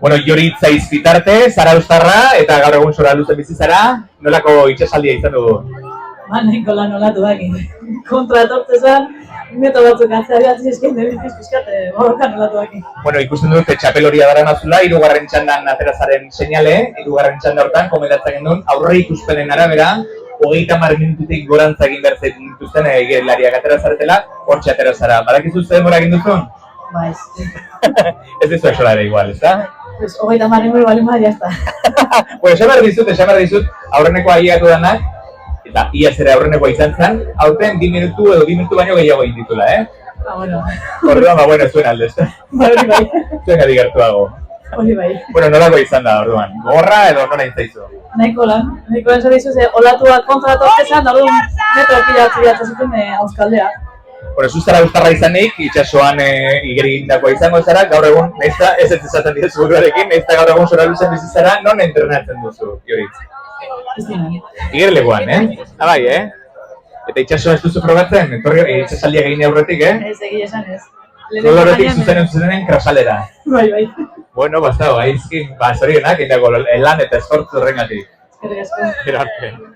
Bueno, Joritz Zaizkitarte, zara eustarra, eta gaur egun zora luzen bizi zara, nolako itxasaldia izan dugu? Nahiko lan olatu daki. Kontra etortzezan, meto batzuk atzeari esken debiziz pizkate, borrokan olatu daki. Bueno, ikusten dut, txapel horia dara nazula, hirugarren txandan aterazaren seinale, hirugarren txanda hortan, komentatzen genuen, aurre ikuspenen arabera, 30 minututik gorantza egin behar zaitun dituzten lariak aterazaretela, hortxe aterazara. Badakizu zer denbora egin duzun? Ba ez. Ez dizu esola ere igual, ez da? Pues 30 minutu bali ma, jazta. Bueno, esan behar dizut, aurreneko ahiatu danak, eta ia zera aurrenekoa izan zen, aurten 2 minutu baino gehiago egin ditula, Bueno. Orduan, bueno, zuen aldez. Hori bai. Zuen adigertuago. Hori bai. Bueno, nolako izan da, orduan? Gogorra edo nola intzaizu? Nahiko lan zadizu, olatuak kontra etortzezan, orduan metro pilatzen zuten auskaldea. Bueno, zuzara ustarra izanik, itxasoan igerigindakoa izango zara, gaur egun, nahizta, ez esaten dira buruarekin, nahizta gaur egun zora luzen bizi zara, non entrenatzen duzu, Joritz? Ez dinan. Igerleguan, Abai, Eta itxasoa ez duzu probatzen, itxasaldia egin aurretik, Ez egia esan ez. Zoloretik zuzenen krasalera. Bai. Bueno, bastao, aizkin, zorionak, indako lan eta esfortzu horrengatik. Eskerrik asko. Gero arte.